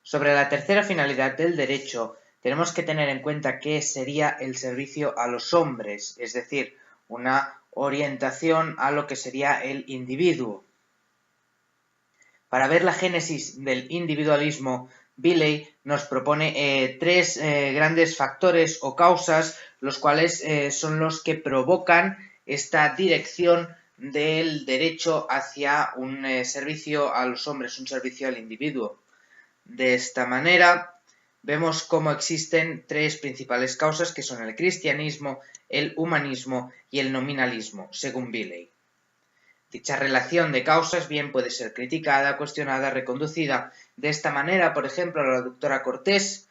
Sobre la tercera finalidad del derecho, tenemos que tener en cuenta que sería el servicio a los hombres, es decir, una orientación a lo que sería el individuo. Para ver la génesis del individualismo, Billey nos propone tres grandes factores o causas, los cuales son los que provocan esta dirección del derecho hacia un servicio a los hombres, un servicio al individuo. De esta manera, vemos cómo existen tres principales causas que son el cristianismo, el humanismo y el nominalismo, según Billey. Dicha relación de causas bien puede ser criticada, cuestionada, reconducida. De esta manera, por ejemplo, la doctora Cortés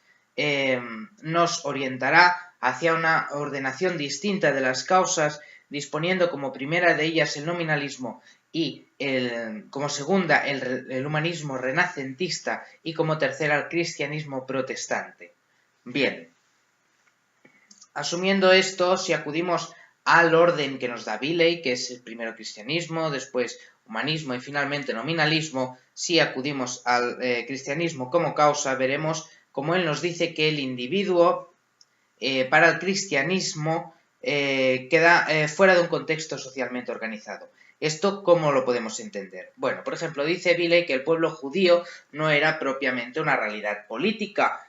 nos orientará hacia una ordenación distinta de las causas, disponiendo como primera de ellas el nominalismo y como segunda el humanismo renacentista y como tercera el cristianismo protestante. Bien, asumiendo esto, si acudimos al orden que nos da Billey, que es el primero cristianismo, después humanismo y finalmente nominalismo, si acudimos al cristianismo como causa, veremos como él nos dice que el individuo para el cristianismo queda fuera de un contexto socialmente organizado. ¿Esto cómo lo podemos entender? Bueno, por ejemplo, dice Billey que el pueblo judío no era propiamente una realidad política,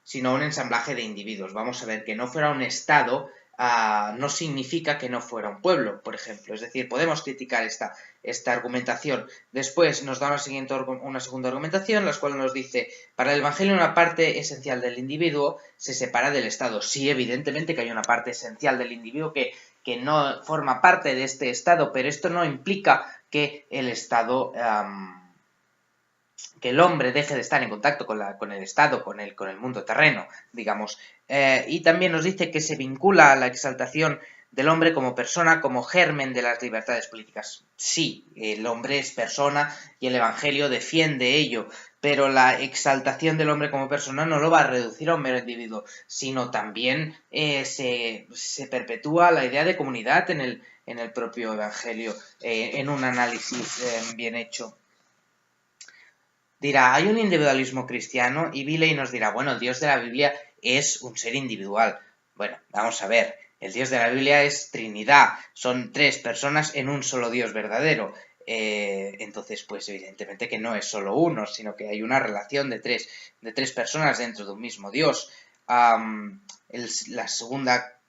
sino un ensamblaje de individuos. Vamos a ver, que no fuera un Estado no significa que no fuera un pueblo, por ejemplo. Es decir, podemos criticar esta argumentación. Después nos da una segunda argumentación, la cual nos dice, para el Evangelio una parte esencial del individuo se separa del Estado. Sí, evidentemente que hay una parte esencial del individuo que no forma parte de este Estado, pero esto no implica que el Estado... que el hombre deje de estar en contacto con el Estado, con el mundo terreno, digamos. Y también nos dice que se vincula a la exaltación del hombre como persona, como germen de las libertades políticas. Sí, el hombre es persona y el Evangelio defiende ello, pero la exaltación del hombre como persona no lo va a reducir a un mero individuo, sino también se perpetúa la idea de comunidad en el propio Evangelio, en un análisis bien hecho. Dirá, hay un individualismo cristiano y Billey nos dirá, bueno, el Dios de la Biblia es un ser individual. Bueno, vamos a ver, el Dios de la Biblia es Trinidad, son tres personas en un solo Dios verdadero. Entonces, pues evidentemente que no es solo uno, sino que hay una relación de tres personas dentro de un mismo Dios. La segunda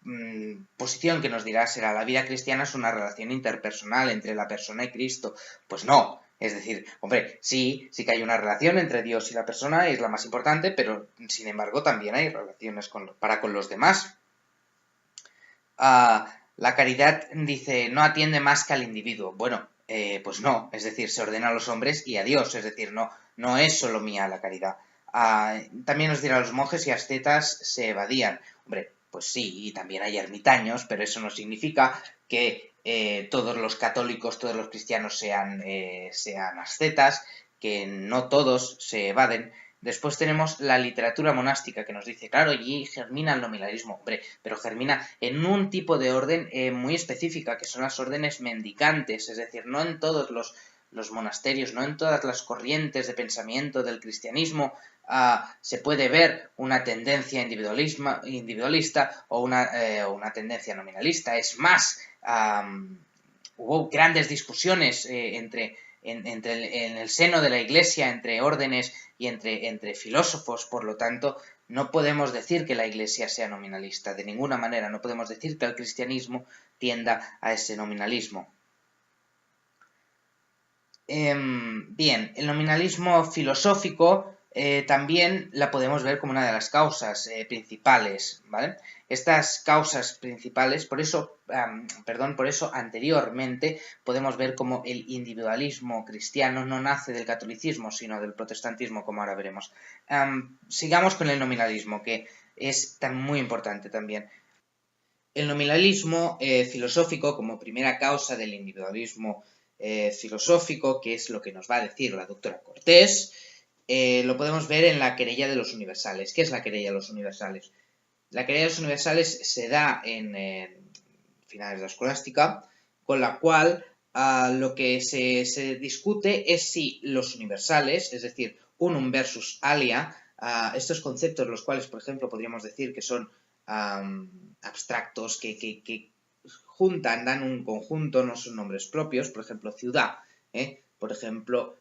posición que nos dirá será, la vida cristiana es una relación interpersonal entre la persona y Cristo. Pues no. Es decir, hombre, sí que hay una relación entre Dios y la persona, es la más importante, pero sin embargo también hay relaciones para con los demás. La caridad, dice, no atiende más que al individuo. Bueno, pues no, es decir, se ordena a los hombres y a Dios, es decir, no es solo mía la caridad. También nos dirá, los monjes y ascetas se evadían. Hombre, pues sí, y también hay ermitaños, pero eso no significa que todos los católicos, todos los cristianos sean ascetas, que no todos se evaden. Después tenemos la literatura monástica que nos dice, claro, allí germina el nominalismo, hombre, pero germina en un tipo de orden muy específica, que son las órdenes mendicantes, es decir, no en todos los monasterios, no en todas las corrientes de pensamiento del cristianismo se puede ver una tendencia individualista o una tendencia nominalista. Es más, hubo grandes discusiones en el seno de la Iglesia, entre órdenes y entre filósofos, por lo tanto, no podemos decir que la Iglesia sea nominalista, de ninguna manera, no podemos decir que el cristianismo tienda a ese nominalismo. Bien, el nominalismo filosófico también la podemos ver como una de las causas principales, ¿vale? Estas causas principales, por eso anteriormente podemos ver como el individualismo cristiano no nace del catolicismo, sino del protestantismo, como ahora veremos. Sigamos con el nominalismo, que es muy importante también. El nominalismo filosófico, como primera causa del individualismo filosófico, que es lo que nos va a decir la doctora Cortés, lo podemos ver en la querella de los universales. ¿Qué es la querella de los universales? La querella de los universales se da en finales de la escolástica, con la cual lo que se discute es si los universales, es decir, unum versus alia, estos conceptos, los cuales, por ejemplo, podríamos decir que son abstractos, que juntan, dan un conjunto, no son nombres propios, por ejemplo, ciudad, por ejemplo,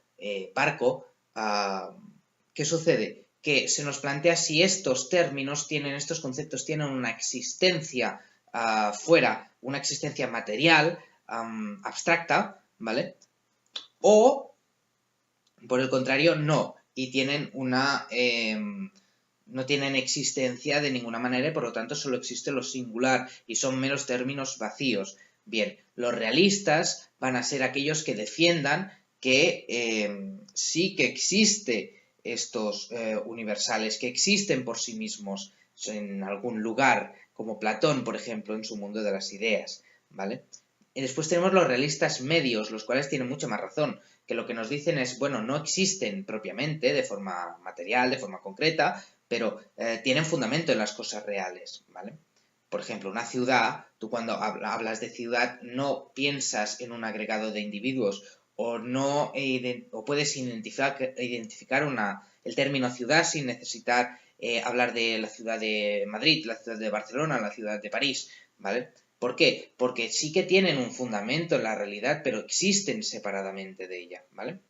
barco. ¿Qué sucede? Que se nos plantea si estos términos estos conceptos tienen una existencia fuera, una existencia material, abstracta, ¿vale? O, por el contrario, no, y tienen no tienen existencia de ninguna manera y por lo tanto solo existe lo singular y son meros términos vacíos. Bien, los realistas van a ser aquellos que defiendan que sí que existe estos universales, que existen por sí mismos en algún lugar, como Platón, por ejemplo, en su mundo de las ideas, ¿vale? Y después tenemos los realistas medios, los cuales tienen mucha más razón, que lo que nos dicen es, bueno, no existen propiamente de forma material, de forma concreta, pero tienen fundamento en las cosas reales, ¿vale? Por ejemplo, una ciudad, tú cuando hablas de ciudad no piensas en un agregado de individuos o puedes identificar el término ciudad sin necesitar hablar de la ciudad de Madrid, la ciudad de Barcelona, la ciudad de París, ¿vale? ¿Por qué? Porque sí que tienen un fundamento en la realidad, pero existen separadamente de ella, ¿vale?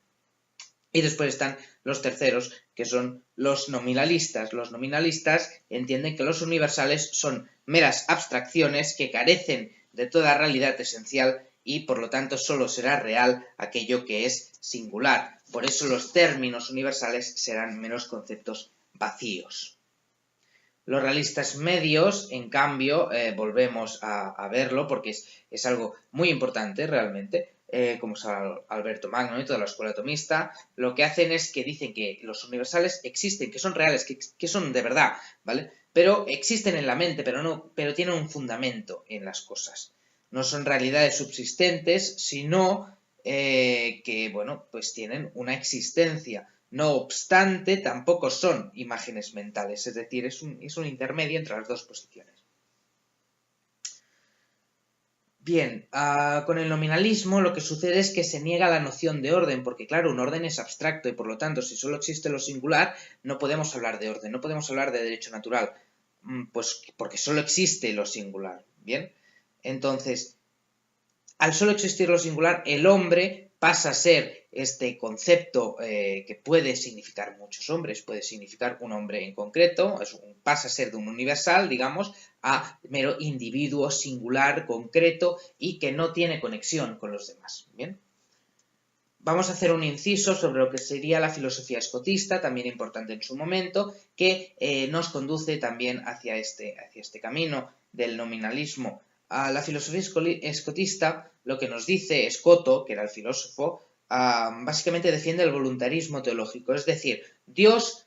Y después están los terceros, que son los nominalistas. Los nominalistas entienden que los universales son meras abstracciones que carecen de toda realidad esencial y por lo tanto solo será real aquello que es singular. Por eso los términos universales serán meros conceptos vacíos. Los realistas medios, en cambio, volvemos a verlo porque es algo muy importante realmente, como San Alberto Magno y toda la escuela atomista, lo que hacen es que dicen que los universales existen, que son reales, que son de verdad, ¿vale? Pero existen en la mente, pero tienen un fundamento en las cosas. No son realidades subsistentes, sino que, bueno, pues tienen una existencia. No obstante, tampoco son imágenes mentales, es decir, es un intermedio entre las dos posiciones. Bien, con el nominalismo lo que sucede es que se niega la noción de orden, porque claro, un orden es abstracto y por lo tanto, si solo existe lo singular, no podemos hablar de orden, no podemos hablar de derecho natural, pues porque solo existe lo singular, ¿bien? Entonces, al solo existir lo singular, el hombre pasa a ser este concepto que puede significar muchos hombres, puede significar un hombre en concreto, pasa a ser de un universal, digamos, a mero individuo singular, concreto y que no tiene conexión con los demás. Bien. Vamos a hacer un inciso sobre lo que sería la filosofía escotista, también importante en su momento, que nos conduce también hacia este camino del nominalismo. A la filosofía escotista, lo que nos dice Escoto, que era el filósofo, básicamente defiende el voluntarismo teológico, es decir, Dios,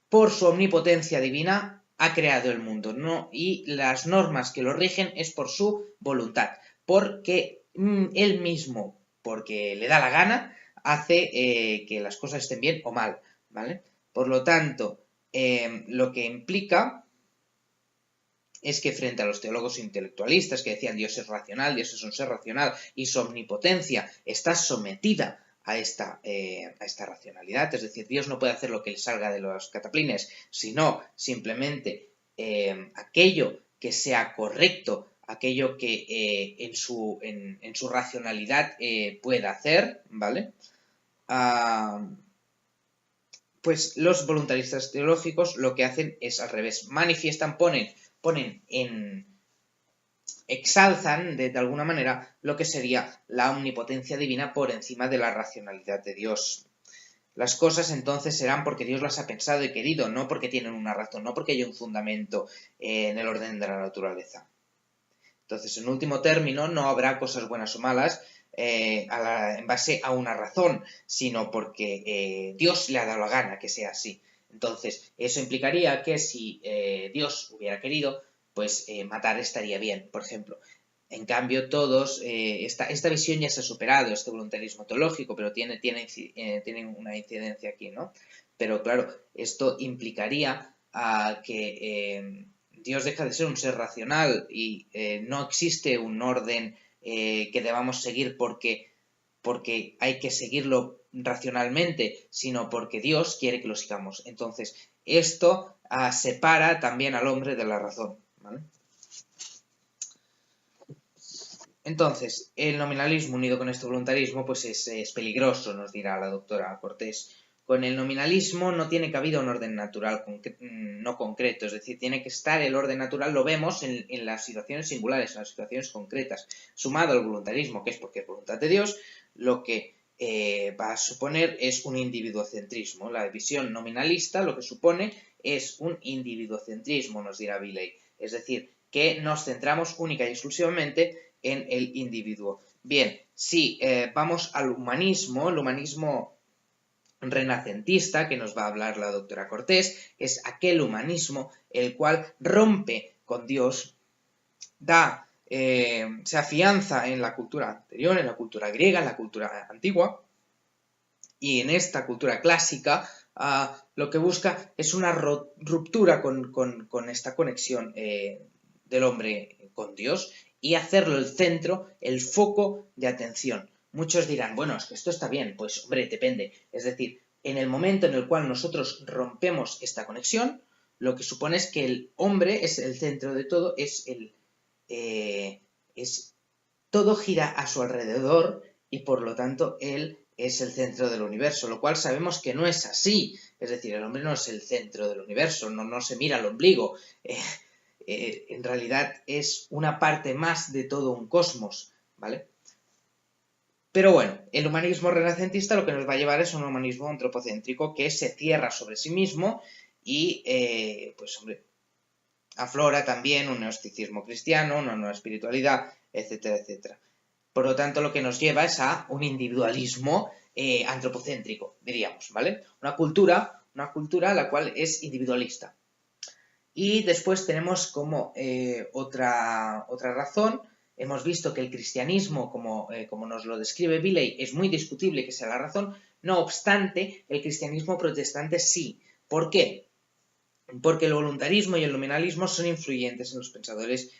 por su omnipotencia divina, ha creado el mundo, ¿no? Y las normas que lo rigen es por su voluntad, porque él mismo, porque le da la gana, hace que las cosas estén bien o mal, ¿vale? Por lo tanto, lo que implica es que frente a los teólogos intelectualistas que decían Dios es racional, Dios es un ser racional y su omnipotencia está sometida a esta racionalidad, es decir, Dios no puede hacer lo que le salga de los cataplines, sino simplemente aquello que sea correcto, aquello que en su racionalidad pueda hacer, ¿vale? Pues los voluntaristas teológicos lo que hacen es al revés, manifiestan, exalzan de alguna manera lo que sería la omnipotencia divina por encima de la racionalidad de Dios. Las cosas entonces serán porque Dios las ha pensado y querido, no porque tienen una razón, no porque hay un fundamento en el orden de la naturaleza. Entonces, en último término, no habrá cosas buenas o malas en base a una razón, sino porque Dios le ha dado la gana que sea así. Entonces, eso implicaría que si Dios hubiera querido, pues matar estaría bien, por ejemplo. En cambio, esta visión ya se ha superado, este voluntarismo teológico, pero tiene una incidencia aquí, ¿no? Pero claro, esto implicaría que Dios deja de ser un ser racional y no existe un orden que debamos seguir porque hay que seguirlo racionalmente, sino porque Dios quiere que lo sigamos. Entonces, esto separa también al hombre de la razón, ¿vale? Entonces, el nominalismo unido con este voluntarismo pues es peligroso, nos dirá la doctora Cortés. Con el nominalismo no tiene cabida un orden natural no concreto, es decir, tiene que estar el orden natural, lo vemos en las situaciones singulares, en las situaciones concretas, sumado al voluntarismo, que es porque es voluntad de Dios, lo que va a suponer es un individuocentrismo. La visión nominalista lo que supone es un individuocentrismo, nos dirá Villey, es decir, que nos centramos única y exclusivamente en el individuo. Bien, si vamos al humanismo, el humanismo renacentista, que nos va a hablar la doctora Cortés, es aquel humanismo el cual rompe con Dios, se afianza en la cultura anterior, en la cultura griega, en la cultura antigua, y en esta cultura clásica lo que busca es una ruptura con esta conexión del hombre con Dios y hacerlo el centro, el foco de atención. Muchos dirán, bueno, es que esto está bien, pues hombre, depende. Es decir, en el momento en el cual nosotros rompemos esta conexión, lo que supone es que el hombre es el centro de todo, todo gira a su alrededor y por lo tanto él es el centro del universo, lo cual sabemos que no es así. Es decir, el hombre no es el centro del universo, no se mira al ombligo. En realidad es una parte más de todo un cosmos, ¿vale? Pero bueno, el humanismo renacentista lo que nos va a llevar es un humanismo antropocéntrico que se cierra sobre sí mismo y, pues hombre, aflora también un gnosticismo cristiano, una nueva espiritualidad, etcétera, etcétera. Por lo tanto, lo que nos lleva es a un individualismo antropocéntrico, diríamos, ¿vale? Una cultura la cual es individualista. Y después tenemos como otra razón, hemos visto que el cristianismo, como nos lo describe Villey, es muy discutible que sea la razón, no obstante, el cristianismo protestante sí. ¿Por qué? Porque el voluntarismo y el nominalismo son influyentes en los pensadores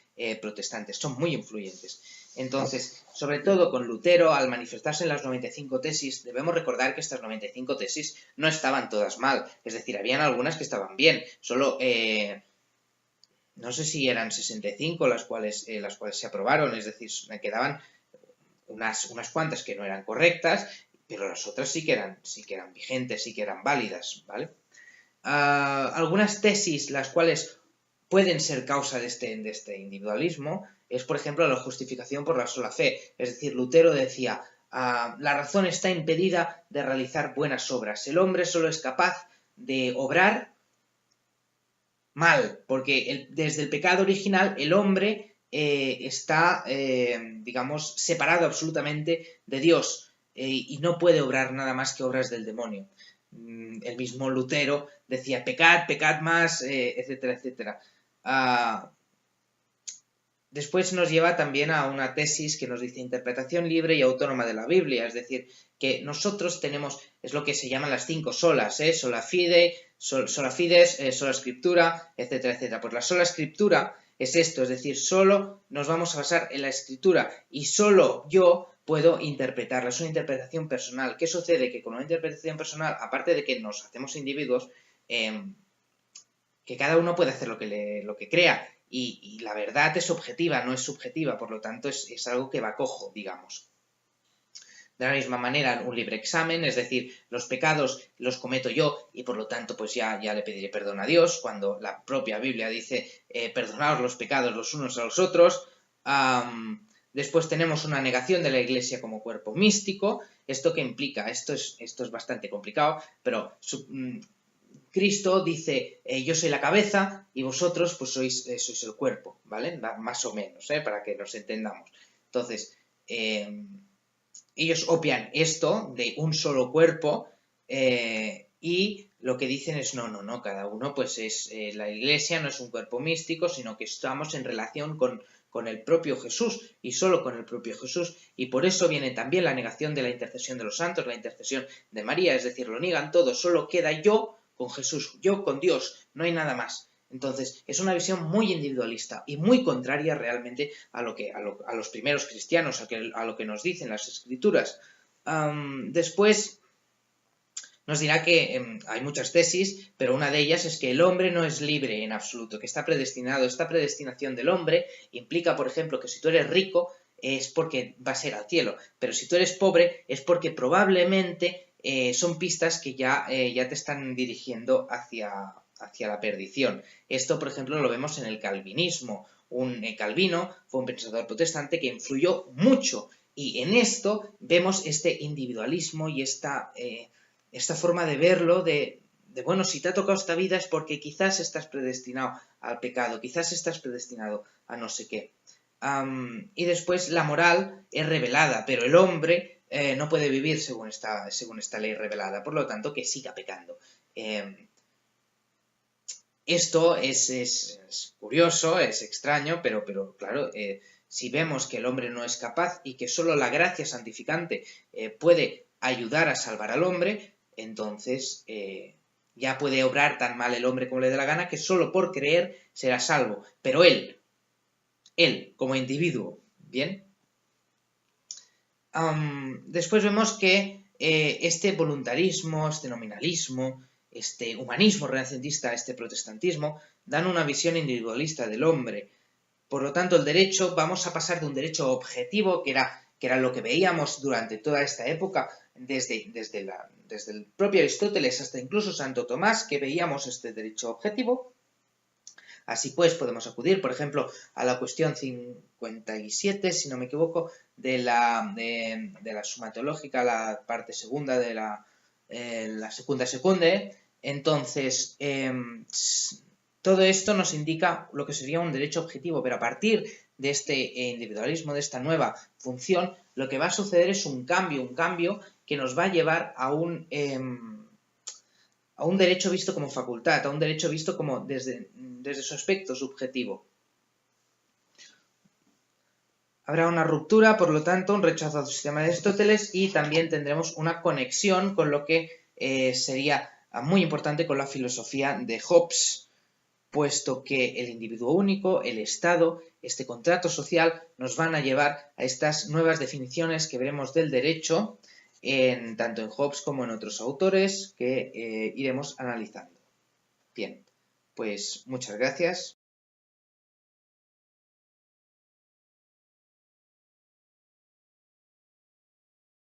protestantes, son muy influyentes. Entonces, sobre todo con Lutero, al manifestarse en las 95 tesis, debemos recordar que estas 95 tesis no estaban todas mal, es decir, habían algunas que estaban bien, solo, no sé si eran 65 las cuales se aprobaron, es decir, me quedaban unas cuantas que no eran correctas, pero las otras sí que eran vigentes, sí que eran válidas, ¿vale? Algunas tesis las cuales pueden ser causa de este individualismo es, por ejemplo, la justificación por la sola fe. Es decir, Lutero decía, la razón está impedida de realizar buenas obras. El hombre solo es capaz de obrar mal, porque desde el pecado original el hombre está, digamos, separado absolutamente de Dios y no puede obrar nada más que obras del demonio. El mismo Lutero decía, pecad más, etcétera, etcétera. Después nos lleva también a una tesis que nos dice interpretación libre y autónoma de la Biblia, es decir, que nosotros tenemos, es lo que se llaman las 5 solas, sola fide, sola fides, sola scriptura, etcétera, etcétera. Pues la sola escritura es esto, es decir, solo nos vamos a basar en la escritura y solo yo puedo interpretarla, es una interpretación personal. ¿Qué sucede? Que con una interpretación personal, aparte de que nos hacemos individuos, que cada uno puede hacer lo que crea y la verdad es objetiva, no es subjetiva, por lo tanto es algo que va cojo, digamos. De la misma manera, un libre examen, es decir, los pecados los cometo yo y por lo tanto pues ya le pediré perdón a Dios, cuando la propia Biblia dice perdonaos los pecados los unos a los otros. Después tenemos una negación de la Iglesia como cuerpo místico. ¿Esto qué implica? Esto es bastante complicado, pero Cristo dice, yo soy la cabeza y vosotros pues sois el cuerpo, ¿vale? Más o menos, para que nos entendamos. Entonces, ellos obvian esto de un solo cuerpo y lo que dicen es no, cada uno pues es, la Iglesia no es un cuerpo místico, sino que estamos en relación con el propio Jesús y solo con el propio Jesús, y por eso viene también la negación de la intercesión de los santos, la intercesión de María, es decir, lo niegan todo, solo queda yo con Jesús, yo con Dios, no hay nada más. Entonces, es una visión muy individualista y muy contraria realmente a los primeros cristianos, a lo que nos dicen las escrituras. Después, nos dirá que hay muchas tesis, pero una de ellas es que el hombre no es libre en absoluto, que está predestinado. Esta predestinación del hombre implica, por ejemplo, que si tú eres rico es porque vas a ir al cielo, pero si tú eres pobre es porque probablemente son pistas que ya te están dirigiendo hacia la perdición. Esto, por ejemplo, lo vemos en el calvinismo. Calvino fue un pensador protestante que influyó mucho, y en esto vemos este individualismo y esta forma de verlo, bueno, si te ha tocado esta vida es porque quizás estás predestinado al pecado, quizás estás predestinado a no sé qué. Y después la moral es revelada, pero el hombre no puede vivir según esta ley revelada, por lo tanto que siga pecando. Esto es curioso, es extraño, pero claro, si vemos que el hombre no es capaz y que solo la gracia santificante puede ayudar a salvar al hombre, entonces ya puede obrar tan mal el hombre como le dé la gana, que solo por creer será salvo. Pero él como individuo, ¿bien? Después vemos que este voluntarismo, este nominalismo, este humanismo renacentista, este protestantismo, dan una visión individualista del hombre. Por lo tanto, el derecho, vamos a pasar de un derecho objetivo, que era lo que veíamos durante toda esta época, desde el propio Aristóteles hasta incluso Santo Tomás, que veíamos este derecho objetivo. Así pues, podemos acudir, por ejemplo, a la cuestión 57, si no me equivoco, de la suma teológica, la parte segunda de la secunda secunde. Entonces, todo esto nos indica lo que sería un derecho objetivo, pero a partir de este individualismo, de esta nueva función, lo que va a suceder es un cambio que nos va a llevar a un derecho visto como facultad, a un derecho visto como desde su aspecto subjetivo. Habrá una ruptura, por lo tanto, un rechazo al sistema de Aristóteles, y también tendremos una conexión con lo que sería muy importante con la filosofía de Hobbes, puesto que el individuo único, el Estado, este contrato social, nos van a llevar a estas nuevas definiciones que veremos del derecho, tanto en Hobbes como en otros autores que iremos analizando. Bien, pues muchas gracias.